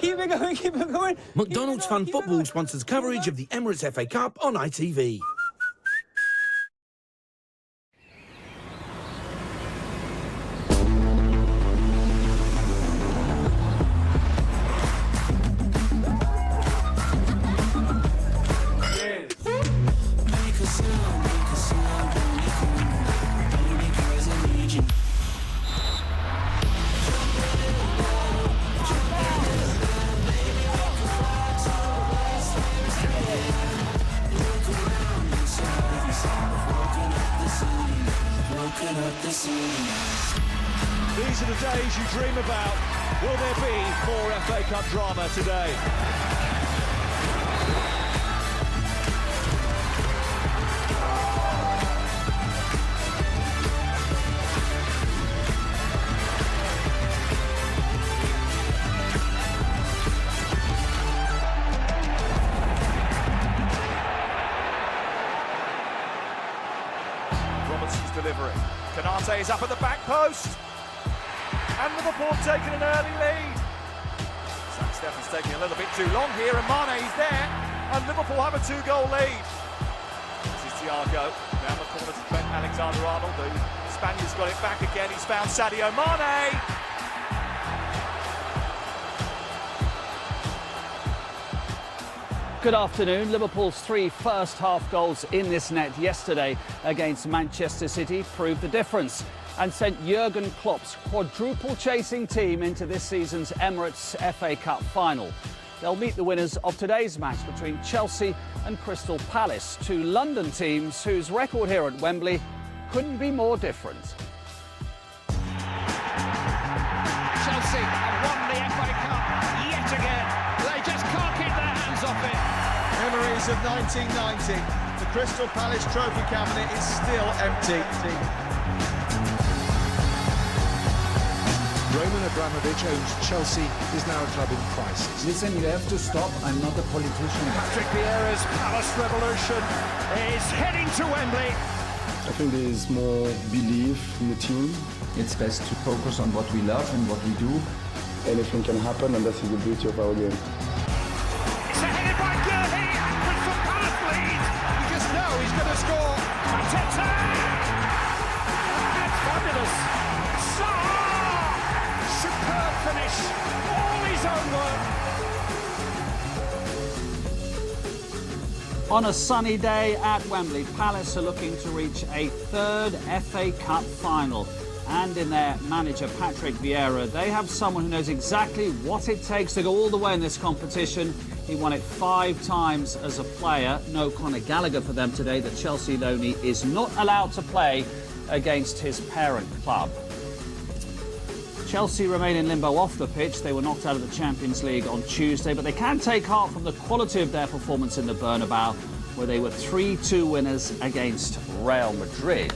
Keep it going, keep it going. McDonald's Fun Football sponsors coverage of the Emirates FA Cup on ITV. These are the days you dream about. Will there be more FA Cup drama today? Robertson's delivering. Canate is up at the back post. And Liverpool taking an early lead. Sam Steffen's taking a little bit too long here, and Mane's there. And Liverpool have a 2-goal lead. This is Thiago, down the corner to Trent Alexander-Arnold. The Spaniard's got it back again. He's found Sadio Mane. Good afternoon. Liverpool's 3 first-half goals in this net yesterday against Manchester City proved the difference and sent Jurgen Klopp's quadruple-chasing team into this season's Emirates FA Cup final. They'll meet the winners of today's match between Chelsea and Crystal Palace, 2 London teams whose record here at Wembley couldn't be more different. Chelsea have won the FA Cup yet again. They just can't keep their hands off it. Memories of 1990. The Crystal Palace trophy cabinet is still empty. Roman Abramovich owns Chelsea, is now a club in crisis. Listen, you have to stop. I'm not a politician. Patrick Vieira's Palace revolution is heading to Wembley. I think there is more belief in the team. It's best to focus on what we love and what we do. Anything can happen, and that is the beauty of our game. It's headed by Gurley, and Crystal Palace leads. You just know he's going to score. Mateta! That's fabulous. Superb finish, all his own work. On a sunny day at Wembley, Palace are looking to reach a 3rd FA Cup final. And in their manager, Patrick Vieira, they have someone who knows exactly what it takes to go all the way in this competition. He won it 5 times as a player. No Conor Gallagher for them today. The Chelsea loanee is not allowed to play against his parent club. Chelsea remain in limbo off the pitch. They were knocked out of the Champions League on Tuesday, but they can take heart from the quality of their performance in the Bernabeu, where they were 3-2 winners against Real Madrid.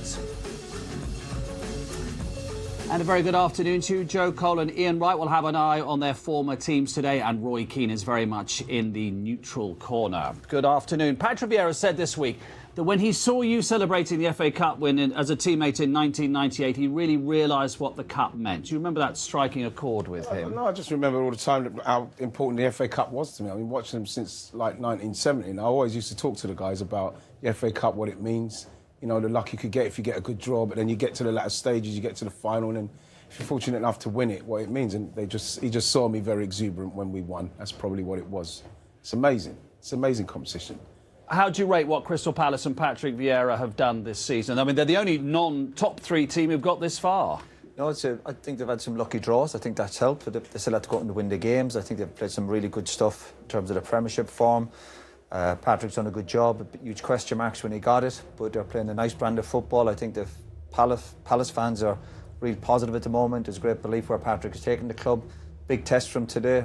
And a very good afternoon to you. Joe Cole and Ian Wright will have an eye on their former teams today, and Roy Keane is very much in the neutral corner. Good afternoon. Patrick Vieira said this week that when he saw you celebrating the FA Cup win as a teammate in 1998, he really realised what the Cup meant. Do you remember that striking a chord with him? No, I just remember all the time how important the FA Cup was to me. I mean, watching them since like 1970, and I always used to talk to the guys about the FA Cup, what it means. You know, the luck you could get if you get a good draw, but then you get to the latter stages, you get to the final, and if you're fortunate enough to win it, what it means. And he just saw me very exuberant when we won. That's probably what it was. It's amazing. It's an amazing competition. How do you rate what Crystal Palace and Patrick Vieira have done this season? I mean, they're the only non-top 3 team who've got this far. No, I think they've had some lucky draws. I think that's helped. They still have to go out and win the games. I think they've played some really good stuff in terms of the Premiership form. Patrick's done a good job. Huge question marks when he got it, but they're playing a nice brand of football. I think the Palace fans are real positive at the moment. There's great belief where Patrick is taking the club. Big test from today.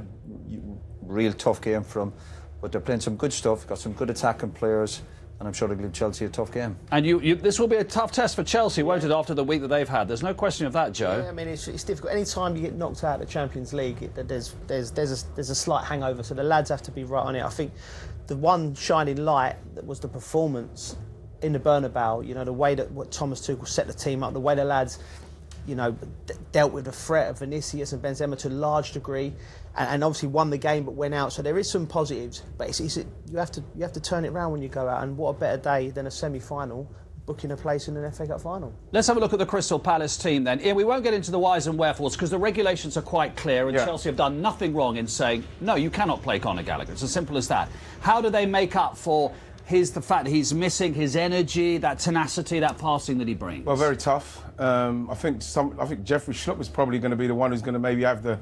Real tough game for him. But they're playing some good stuff, got some good attacking players, and I'm sure they'll give Chelsea a tough game. And this will be a tough test for Chelsea, won't it, after the week that they've had? There's no question of that, Joe. Yeah, I mean, it's difficult. Any time you get knocked out of the Champions League, there's a slight hangover, so the lads have to be right on it. I think the one shining light that was the performance in the Bernabeu, you know, the way that what Thomas Tuchel set the team up, the way the lads, you know, dealt with the threat of Vinicius and Benzema to a large degree. and obviously won the game but went out. So there is some positives, but you have to turn it around when you go out. And what a better day than a semi-final, booking a place in an FA Cup final. Let's have a look at the Crystal Palace team then. Ian, we won't get into the whys and wherefores because the regulations are quite clear, and Chelsea have done nothing wrong in saying, no, you cannot play Conor Gallagher. It's as simple as that. How do they make up for the fact that he's missing his energy, that tenacity, that passing that he brings? Well, very tough. I think Jeffrey Schlupp is probably going to be the one who's going to maybe have the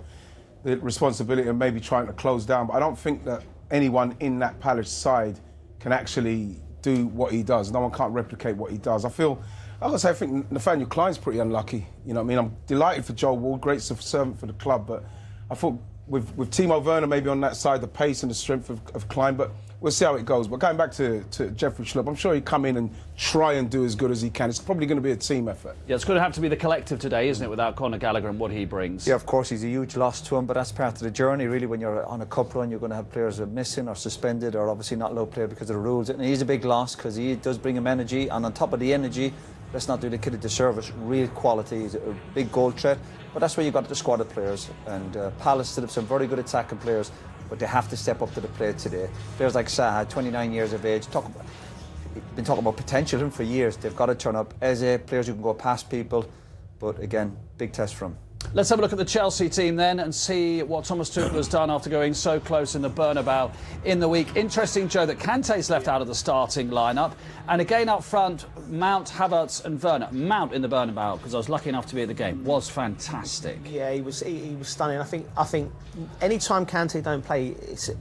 responsibility of maybe trying to close down. But I don't think that anyone in that Palace side can actually do what he does. No one can't replicate what he does. I think Nathaniel Klein's pretty unlucky. You know what I mean? I'm delighted for Joel Ward, great servant for the club, but I thought with Timo Werner maybe on that side, the pace and the strength of Klein, but we'll see how it goes. But going back to Jeffrey Schlupp, I'm sure he'd come in and try and do as good as he can. It's probably going to be a team effort. Yeah, it's going to have to be the collective today, isn't it, without Conor Gallagher and what he brings? Yeah, of course, he's a huge loss to him, but that's part of the journey, really. When you're on a cup run, you're going to have players that are missing or suspended or obviously not allowed to play because of the rules. And he's a big loss because he does bring him energy, and on top of the energy, let's not do the kid a disservice, real quality. He's a big goal threat, but that's where you've got the squad of players. And Palace still have some very good attacking players, but they have to step up to the plate today. Players like Zaha, 29 years of age, been talking about potential in for years. They've got to turn up. Eze, players who can go past people, but again, big test for him. Let's have a look at the Chelsea team then and see what Thomas Tuchel has done after going so close in the Bernabeu in the week. Interesting, Joe, that Kante's left out of the starting lineup. And again up front, Mount, Havertz and Werner. Mount in the Bernabeu, because I was lucky enough to be at the game, was fantastic. Yeah, he was stunning. I think any time Kante don't play,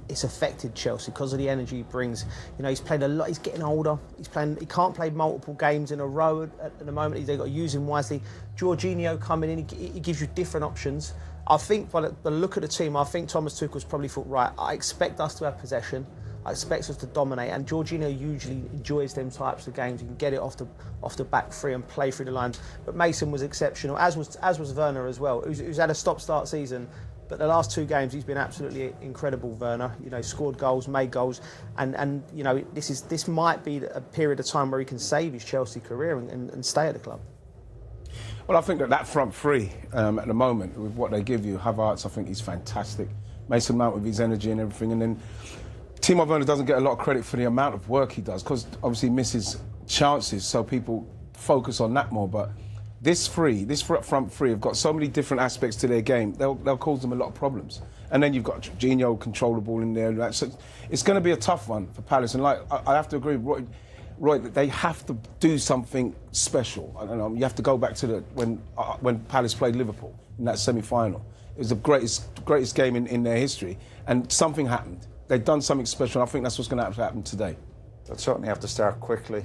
it's affected Chelsea because of the energy he brings. You know, he's played a lot. He's getting older. He can't play multiple games in a row at the moment. They've got to use him wisely. Jorginho coming in, he gives you different options. I think by the look of the team, I think Thomas Tuchel's probably thought, right, I expect us to have possession. I expect us to dominate, and Jorginho usually enjoys them types of games. You can get it off the back three and play through the lines. But Mason was exceptional, as was Werner as well, who's had a stop-start season. But the last two games, he's been absolutely incredible, Werner. You know, scored goals, made goals, and you know, this might be a period of time where he can save his Chelsea career and stay at the club. Well, I think that front three at the moment, with what they give you, Havertz, I think he's fantastic. Mason Mount with his energy and everything, and then Timo Werner doesn't get a lot of credit for the amount of work he does because obviously he misses chances, so people focus on that more. But this front three have got so many different aspects to their game, they'll cause them a lot of problems. And then you've got Jorginho control the ball in there. So it's going to be a tough one for Palace. And like I have to agree with Roy, that they have to do something special. I don't know. You have to go back to when Palace played Liverpool in that semi-final. It was the greatest game in their history, and something happened. They've done something special, and I think that's what's going to have to happen today. They'll certainly have to start quickly,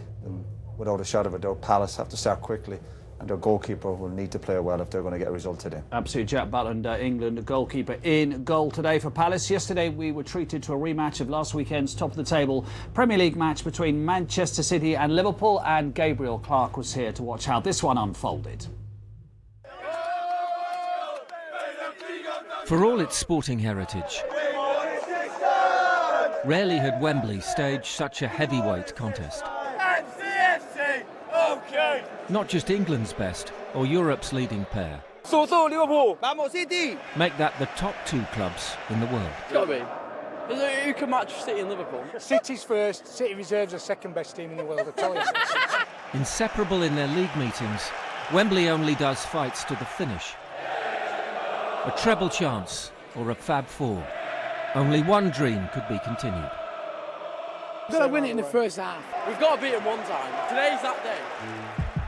without a shadow of a doubt. Palace have to start quickly, and their goalkeeper will need to play well if they're going to get a result today. Absolutely, Jack Butland, England goalkeeper, in goal today for Palace. Yesterday we were treated to a rematch of last weekend's top of the table Premier League match between Manchester City and Liverpool, and Gabriel Clark was here to watch how this one unfolded. For all its sporting heritage, rarely had Wembley staged such a heavyweight contest. Not just England's best or Europe's leading pair. Liverpool! Vamos City! Make that the top two clubs in the world. It's got to be. Who can match City and Liverpool? City's first, City reserves the second best team in the world, I tell you. Inseparable in their league meetings, Wembley only does fights to the finish. A treble chance or a Fab Four. Only one dream could be continued. We've got to win it in the first half. We've got to beat them one time. Today's that day.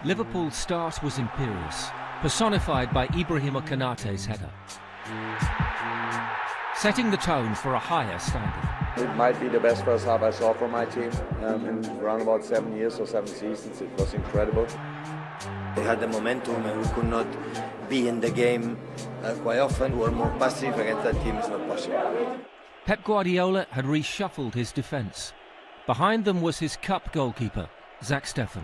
Liverpool's start was imperious, personified by Ibrahima Konaté's header. Setting the tone for a higher standard. It might be the best first half I saw from my team in around about 7 years or 7 seasons. It was incredible. They had the momentum and we could not be in the game quite often. We were more passive against that team. It's not possible. Pep Guardiola had reshuffled his defence. Behind them was his cup goalkeeper, Zach Steffen.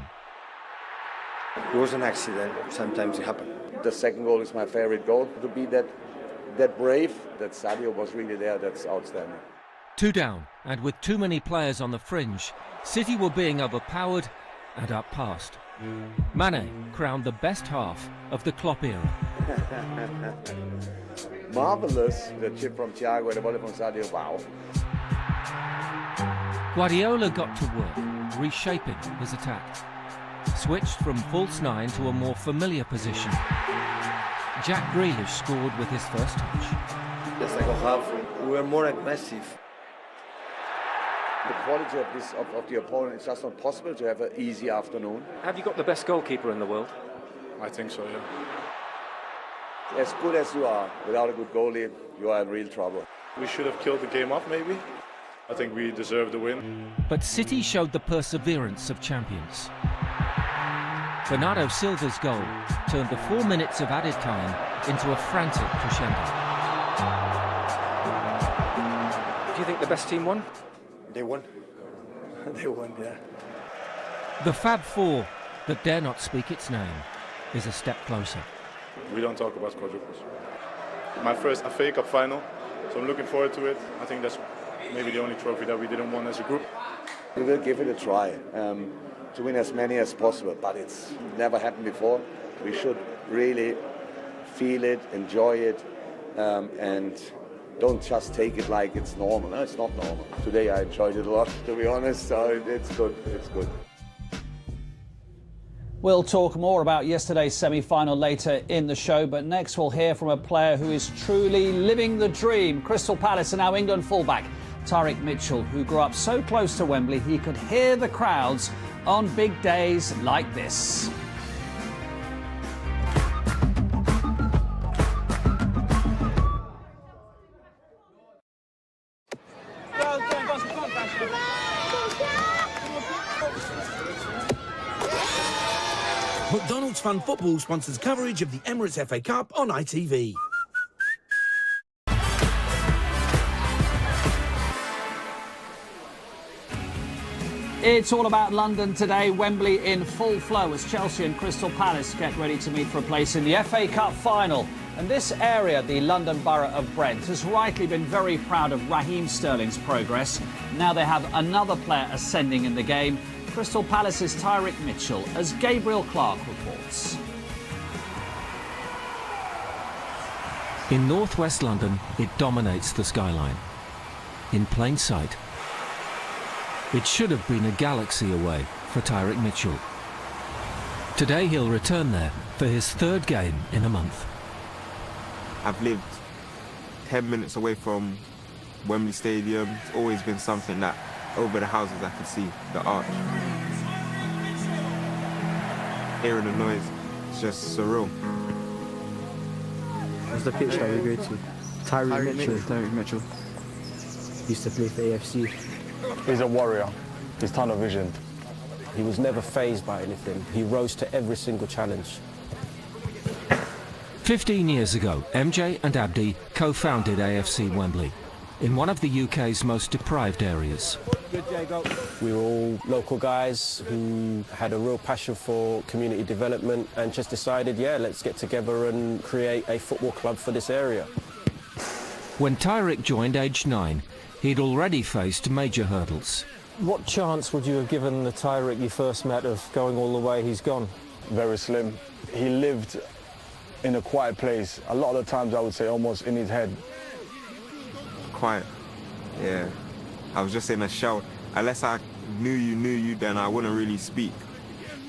It was an accident. Sometimes it happens. The second goal is my favourite goal. To be that brave, that Sadio was really there, that's outstanding. 2 down, and with too many players on the fringe, City were being overpowered and outpassed. Mane crowned the best half of the Klopp era. marvellous. The chip from Thiago and the volley from Sadio, wow. Guardiola got to work, reshaping his attack. Switched from false nine to a more familiar position. Jack Grealish scored with his first touch. The second half, we were more aggressive. The quality of the opponent, it's just not possible to have an easy afternoon. Have you got the best goalkeeper in the world? I think so, yeah. As good as you are, without a good goalie, you are in real trouble. We should have killed the game off, maybe. I think we deserve the win. But City showed the perseverance of champions. Bernardo Silva's goal turned the 4 minutes of added time into a frantic crescendo. Do you think the best team won? They won. They won, yeah. The Fab Four, that dare not speak its name, is a step closer. We don't talk about quadruples. My first FA Cup final, so I'm looking forward to it. I think that's maybe the only trophy that we didn't win as a group. We will give it a try to win as many as possible, but it's never happened before. We should really feel it, enjoy it, and don't just take it like it's normal. No, it's not normal. Today I enjoyed it a lot, to be honest, so it's good, it's good. We'll talk more about yesterday's semi-final later in the show, but next we'll hear from a player who is truly living the dream. Crystal Palace and now England fullback Tyrick Mitchell, who grew up so close to Wembley he could hear the crowds on big days like this. McDonald's Fun Football sponsors coverage of the Emirates FA Cup on ITV. It's all about London today. Wembley in full flow as Chelsea and Crystal Palace get ready to meet for a place in the FA Cup final. And this area, the London Borough of Brent, has rightly been very proud of Raheem Sterling's progress. Now they have another player ascending in the game, Crystal Palace's Tyrick Mitchell, as Gabriel Clark reports. In northwest London, it dominates the skyline. In plain sight, it should have been a galaxy away for Tyrick Mitchell. Today he'll return there for his third game in a month. I've lived 10 minutes away from Wembley Stadium. It's always been something that over the houses I could see the arch. Hearing the noise, it's just surreal. What's the pitch that we go to? Tyrick Mitchell. Tyrick Mitchell. Used to play for AFC. He's a warrior. He's tunnel visioned. He was never fazed by anything. He rose to every single challenge. 15 years ago, MJ and Abdi co-founded AFC Wembley in one of the UK's most deprived areas. Good, Jago. We were all local guys who had a real passion for community development and just decided, yeah, let's get together and create a football club for this area. When Tyrick joined aged 9, he'd already faced major hurdles. What chance would you have given the Tyrick you first met of going all the way he's gone? Very slim. He lived in a quiet place. A lot of the times I would say almost in his head. Quiet, yeah. I was just in a shell. Unless I knew you, then I wouldn't really speak.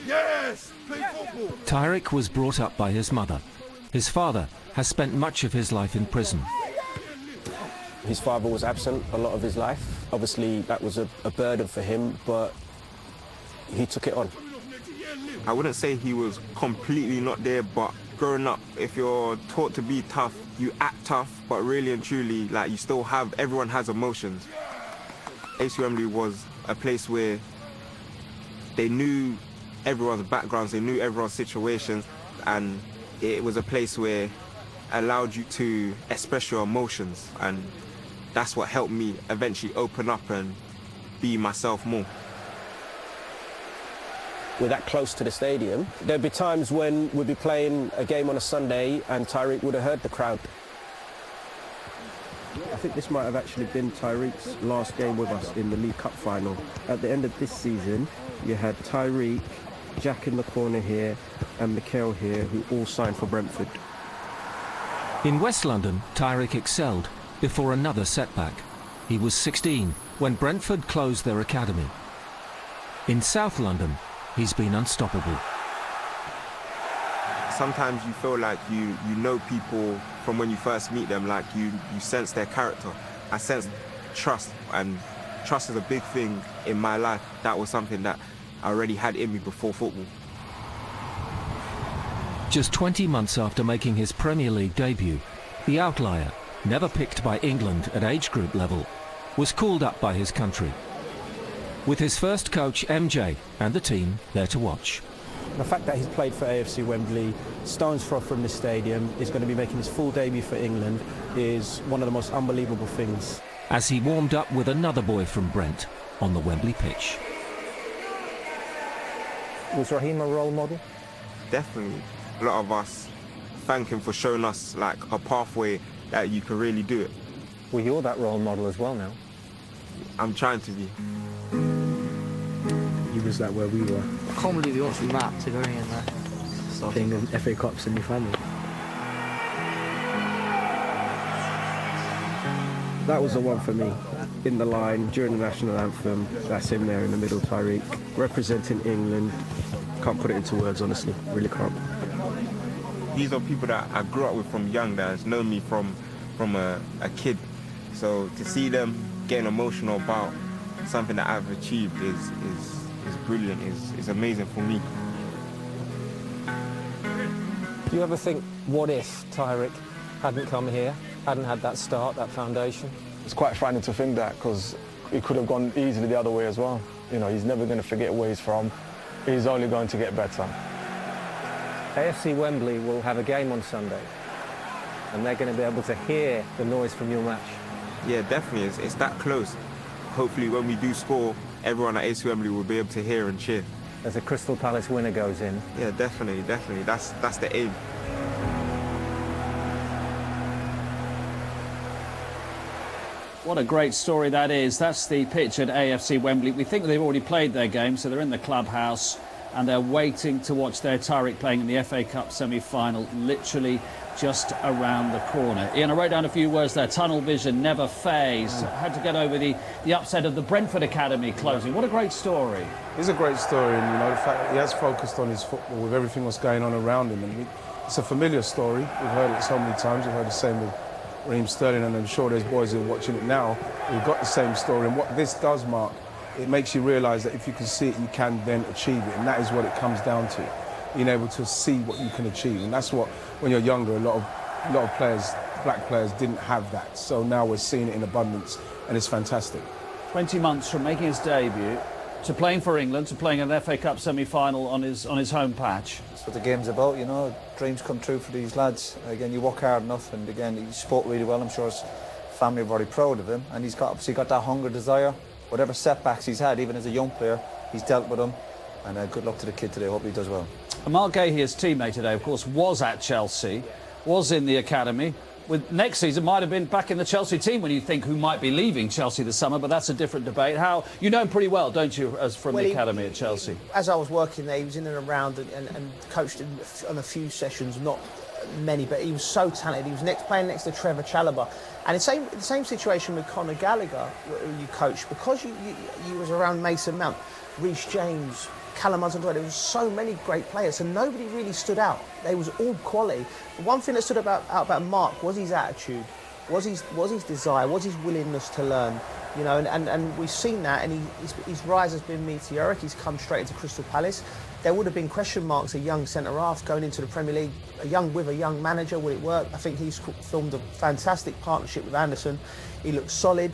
Yes! Play football! Tyrick was brought up by his mother. His father has spent much of his life in prison. His father was absent a lot of his life. Obviously, that was a burden for him, but he took it on. I wouldn't say he was completely not there, but growing up, if you're taught to be tough, you act tough, but really and truly, like, you still have, everyone has emotions. AFC Wembley was a place where they knew everyone's backgrounds, they knew everyone's situations, and it was a place where it allowed you to express your emotions, and that's what helped me eventually open up and be myself more. We're that close to the stadium. There'd be times when we'd be playing a game on a Sunday and Tyrick would have heard the crowd. I think this might have actually been Tyrick's last game with us in the League Cup final. At the end of this season, you had Tyrick, Jack in the corner here, and Mikel here, who all signed for Brentford. In West London, Tyrick excelled before another setback. He was 16 when Brentford closed their academy. In South London, he's been unstoppable. Sometimes you feel like you know people from when you first meet them, like you sense their character. I sense trust, and trust is a big thing in my life. That was something that I already had in me before football. Just 20 months after making his Premier League debut, the outlier, never picked by England at age group level, was called up by his country. With his first coach MJ and the team there to watch. The fact that he's played for AFC Wembley, stone's throw from the stadium, is going to be making his full debut for England, is one of the most unbelievable things. As he warmed up with another boy from Brent on the Wembley pitch. Was Raheem a role model? Definitely. A lot of us thank him for showing us like a pathway that you can really do it. Well, you're that role model as well now. I'm trying to be. He was like where we were. I can't believe you actually Matt to going in there. Playing in FA Cup semi-final. That was the one for me. In the line, during the national anthem, that's him there in the middle, Tyrick, representing England. Can't put it into words, honestly, really can't. These are people that I grew up with from young, that has known me from a kid. So to see them getting emotional about something that I've achieved is brilliant, is amazing for me. Do you ever think, what if Tyrick hadn't come here, hadn't had that start, that foundation? It's quite frightening to think that, because it could have gone easily the other way as well. You know, he's never going to forget where he's from. He's only going to get better. AFC Wembley will have a game on Sunday, and they're going to be able to hear the noise from your match. Yeah, definitely. It's that close. Hopefully when we do score, everyone at AFC Wembley will be able to hear and cheer. As a Crystal Palace winner goes in. Yeah, definitely. That's the aim. What a great story that is. That's the pitch at AFC Wembley. We think they've already played their game, so they're in the clubhouse and they're waiting to watch their Tyrick playing in the FA Cup semi-final, literally just around the corner. Ian, I wrote down a few words there. Tunnel vision, never phased. Had to get over the upset of the Brentford Academy closing. What a great story. It's a great story, and you know, the fact that he has focused on his football with everything that's going on around him. And it's a familiar story. We've heard it so many times. We've heard the same with Raheem Sterling, and I'm sure there's boys who are watching it now who've got the same story. And what this does, Mark, it makes you realise that if you can see it, you can then achieve it. And that is what it comes down to, being able to see what you can achieve. And that's what, when you're younger, a lot of players, black players, didn't have that. So now we're seeing it in abundance, and it's fantastic. 20 months from making his debut to playing for England, to playing an FA Cup semi-final on his home patch. That's what the game's about, you know. Dreams come true for these lads. Again, you work hard enough, and again, he spoke really well. I'm sure his family are very proud of him, and he's obviously got that hunger, desire. Whatever setbacks he's had, even as a young player, he's dealt with them. And good luck to the kid today. Hope he does well. Mark Gahey, his teammate today, of course, was at Chelsea, was in the academy. With next season, might have been back in the Chelsea team when you think who might be leaving Chelsea this summer, but that's a different debate. How you know him pretty well, don't you, as from the academy at Chelsea? As I was working there, he was in and around and coached on a few sessions, not many, but he was so talented. He was playing next to Trevor Chalobah. And the same situation with Conor Gallagher, who you coached, because you was around Mason Mount, Reece James, Callum Hudson-Odoi. There was so many great players, so nobody really stood out. They was all quality. The one thing that stood out about Mark was his attitude, was his desire, was his willingness to learn. You know, and we've seen that, and his rise has been meteoric. He's come straight into Crystal Palace. There would have been question marks, a young centre-half going into the Premier League, with a young manager, will it work? I think he's formed a fantastic partnership with Anderson. He looks solid.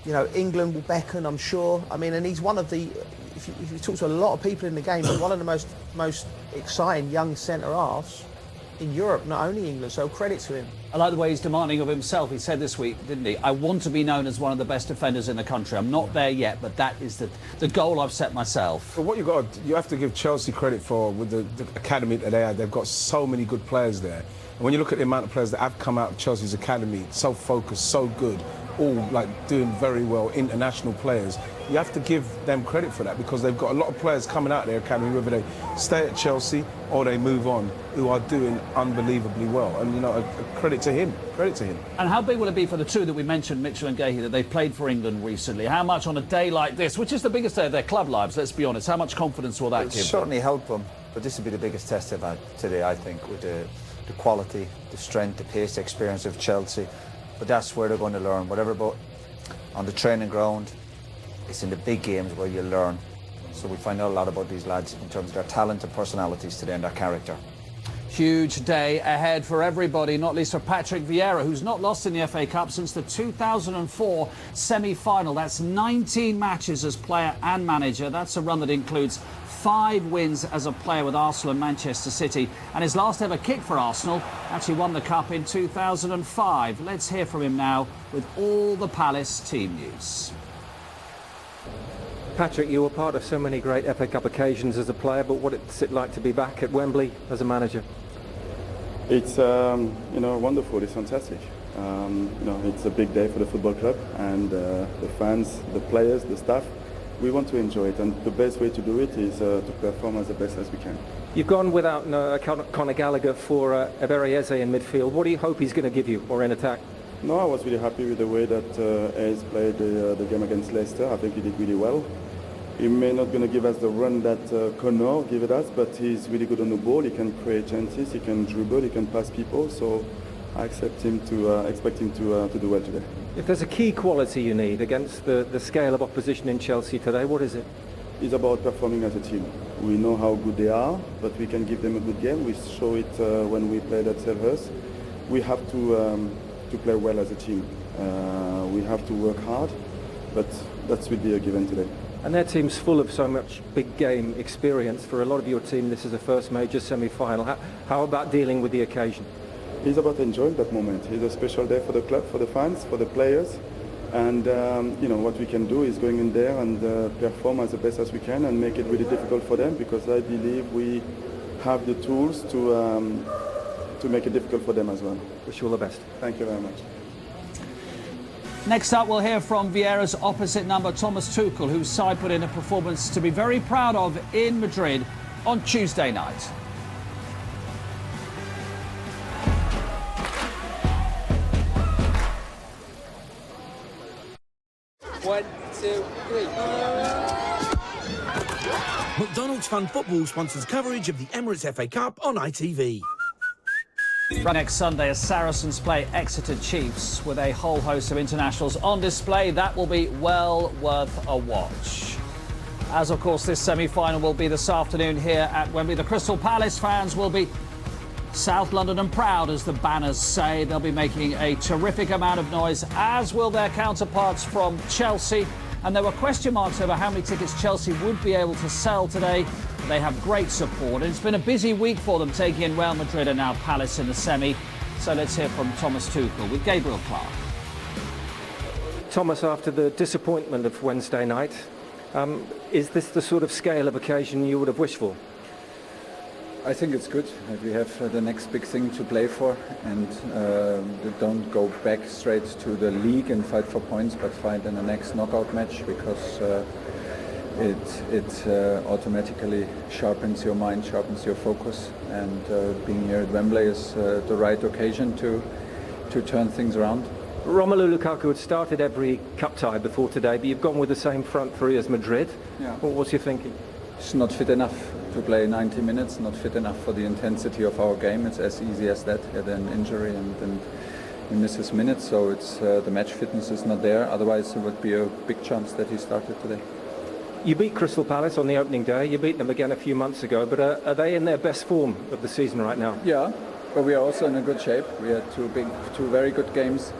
You know, England will beckon, I'm sure. I mean, and he's one of the, if you talk to a lot of people in the game, he's one of the most exciting young centre-halves in Europe, not only England, so credit to him. I like the way he's demanding of himself. He said this week, didn't he? I want to be known as one of the best defenders in the country. I'm not there yet, but that is the goal I've set myself. But what you have to give Chelsea credit for with the academy that they had. They've got so many good players there. And when you look at the amount of players that have come out of Chelsea's academy, so focused, so good, all like doing very well, international players. You have to give them credit for that because they've got a lot of players coming out of their academy, whether they stay at Chelsea or they move on, who are doing unbelievably well. And, you know, a credit to him. Credit to him. And how big will it be for the two that we mentioned, Mitchell and Gahey, that they've played for England recently? How much on a day like this, which is the biggest day of their club lives, let's be honest, how much confidence will that give them? It'll certainly help them, but this will be the biggest test they've had today, I think, with the quality, the strength, the pace, the experience of Chelsea. But that's where they're going to learn. Whatever, but on the training ground, it's in the big games where you learn. So we find out a lot about these lads in terms of their talent and personalities today and their character. Huge day ahead for everybody, not least for Patrick Vieira, who's not lost in the FA Cup since the 2004 semi-final. That's 19 matches as player and manager. That's a run that includes 5 wins as a player with Arsenal and Manchester City. And his last ever kick for Arsenal actually won the Cup in 2005. Let's hear from him now with all the Palace team news. Patrick, you were part of so many great FA Cup occasions as a player, but what's it like to be back at Wembley as a manager? It's you know, wonderful. It's fantastic. You know, it's a big day for the football club and the fans, the players, the staff. We want to enjoy it, and the best way to do it is to perform as the best as we can. You've gone without Conor Gallagher for Eberechi Eze in midfield. What do you hope he's going to give you, or in attack? No, I was really happy with the way that Eze played the game against Leicester. I think he did really well. He may not going to give us the run that Conor gave it us, but he's really good on the ball. He can create chances, he can dribble, he can pass people. So I expect him to do well today. If there's a key quality you need against the scale of opposition in Chelsea today, what is it? It's about performing as a team. We know how good they are, but we can give them a good game. We show it when we played at Selhurst. We have to play well as a team. We have to work hard, but that will be a given today. And their team's full of so much big game experience. For a lot of your team, this is the first major semi-final. How about dealing with the occasion? It's about enjoying that moment. It's a special day for the club, for the fans, for the players. And you know, what we can do is going in there and perform as the best as we can and make it really difficult for them, because I believe we have the tools to make it difficult for them as well. Wish you all the best. Thank you very much. Next up, we'll hear from Vieira's opposite number, Thomas Tuchel, whose side put in a performance to be very proud of in Madrid on Tuesday night. One, two, three. McDonald's Fun Football sponsors coverage of the Emirates FA Cup on ITV. Next Sunday, as Saracens play Exeter Chiefs with a whole host of internationals on display, that will be well worth a watch. As, of course, this semi-final will be this afternoon here at Wembley. The Crystal Palace fans will be South London and proud, as the banners say. They'll be making a terrific amount of noise, as will their counterparts from Chelsea. And there were question marks over how many tickets Chelsea would be able to sell today. They have great support. It's been a busy week for them, taking in Real Madrid and now Palace in the semi. So let's hear from Thomas Tuchel with Gabriel Clark. Thomas, after the disappointment of Wednesday night, is this the sort of scale of occasion you would have wished for? I think it's good that we have the next big thing to play for, and don't go back straight to the league and fight for points, but fight in the next knockout match, because it automatically sharpens your mind, sharpens your focus, and being here at Wembley is the right occasion to turn things around. Romelu Lukaku had started every cup tie before today, but you've gone with the same front three as Madrid. Yeah. What's your thinking? It's not fit enough to play 90 minutes, not fit enough for the intensity of our game. It's as easy as that. He had an injury and he misses minutes, so it's the match fitness is not there. Otherwise, it would be a big chance that he started today. You beat Crystal Palace on the opening day. You beat them again a few months ago, but are they in their best form of the season right now? Yeah, but we are also in a good shape. We had two very good games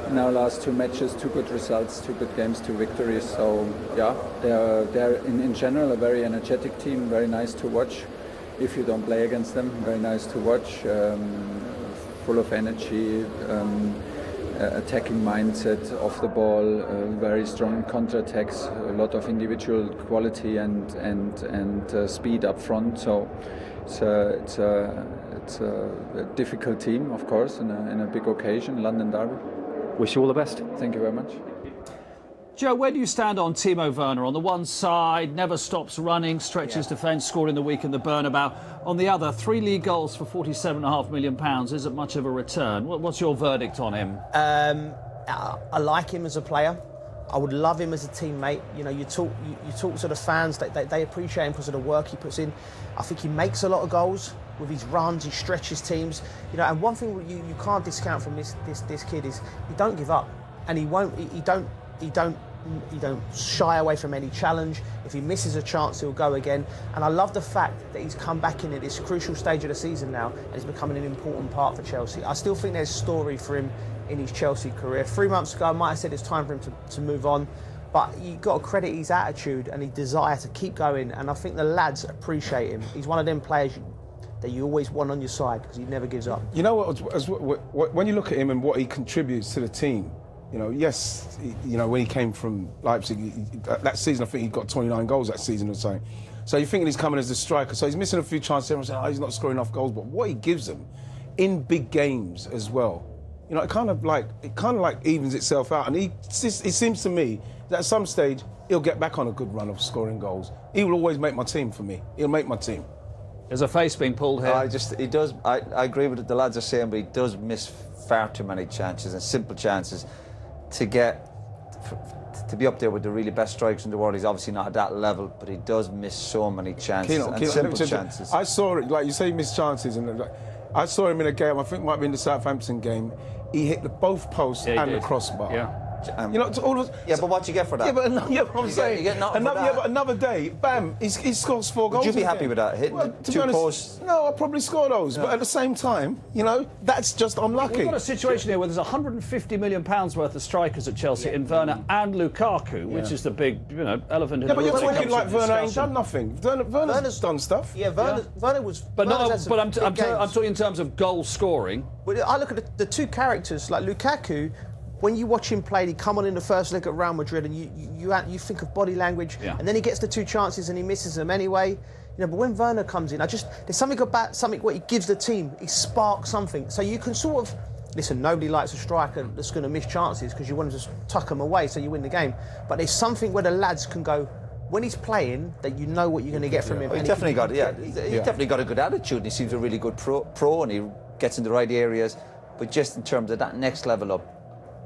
in our last 2 matches, 2 good results, 2 good games, 2 victories. So yeah, they're in general a very energetic team, very nice to watch. If you don't play against them, very nice to watch. Full of energy, attacking mindset off the ball, very strong counter-attacks, a lot of individual quality and speed up front. So it's a difficult team, of course, in a big occasion, London derby. Wish you all the best. Thank you very much. Joe, where do you stand on Timo Werner? On the one side, never stops running, stretches defence, scored in the week in the Bernabeu. On the other, 3 league goals for £47.5 million isn't much of a return. What's your verdict on him? I like him as a player. I would love him as a teammate. You know, you talk to the fans, they appreciate him because of the work he puts in. I think he makes a lot of goals with his runs, he stretches teams. You know, and one thing you can't discount from this kid is he don't give up, and he don't shy away from any challenge. If he misses a chance, he'll go again. And I love the fact that he's come back in at this crucial stage of the season now and he's becoming an important part for Chelsea. I still think there's a story for him in his Chelsea career. 3 months ago, I might have said it's time for him to move on, but you've got to credit his attitude and his desire to keep going, and I think the lads appreciate him. He's one of them players that you always want on your side because he never gives up. You know what, when you look at him and what he contributes to the team, you know, yes, you know, when he came from Leipzig, that season, I think he got 29 goals that season or something. So you're thinking he's coming as a striker, so he's missing a few chances. Everyone's saying, oh, he's not scoring enough goals, but what he gives them in big games as well, you know, it kind of like evens itself out. And it seems to me that at some stage he'll get back on a good run of scoring goals. He will always make my team for me. He'll make my team. There's a face being pulled here. He does. I agree with what the lads are saying, but he does miss far too many chances and simple chances to be up there with the really best strikers in the world. He's obviously not at that level, but he does miss so many chances and simple chances. I saw it, like you say, he missed chances, and I saw him in a game. I think it might be in the Southampton game. He hit both posts and the crossbar. Yeah. You know, all of, yeah, but what you get for that? Yeah, but I'm saying, you get nothing for that. Yeah, but another day, bam, he scores 4 goals. Would you be happy with that? Hitting the 2 posts? No, I'll probably score those. Yeah. But at the same time, you know, that's just unlucky. We've got a situation here where there's £150 million worth of strikers at Chelsea in Werner and Lukaku, which is the big, you know, elephant in the room. Yeah, but you're talking like Werner ain't done nothing. Werner's done stuff. Yeah, Werner was... But I'm talking in terms of goal scoring. But I look at the two characters, like Lukaku. When you watch him play, he come on in the first leg at Real Madrid, and you think of body language, and then he gets the 2 chances and he misses them anyway. You know, but when Werner comes in, there's something about what he gives the team. He sparks something. So you can sort of listen. Nobody likes a striker that's going to miss chances because you want to just tuck them away so you win the game. But there's something where the lads can go. When he's playing, that you know what you're going to get from him. Well, he's definitely got a good attitude, and he seems a really good pro, and he gets in the right areas. But just in terms of that next level up,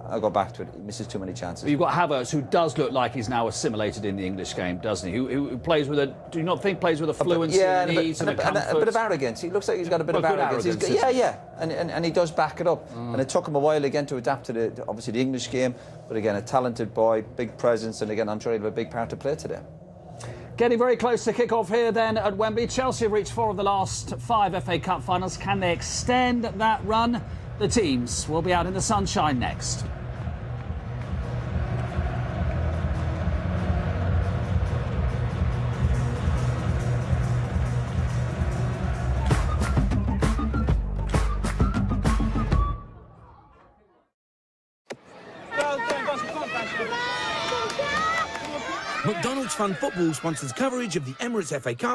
I'll go back to it. He misses too many chances. But you've got Havertz, who does look like he's now assimilated in the English game, doesn't he? Who plays with do you not think plays with a fluency and ease and a comfort? A bit of arrogance. He looks like he's got a bit of arrogance. And he does back it up. And it took him a while again to adapt to obviously the English game. But again, a talented boy, big presence, and again, I'm sure he'll have a big part to play today. Getting very close to kick-off here then at Wembley. Chelsea have reached 4 of the last 5 FA Cup finals. Can they extend that run? The teams will be out in the sunshine next. McDonald's Fun Football sponsors coverage of the Emirates FA Cup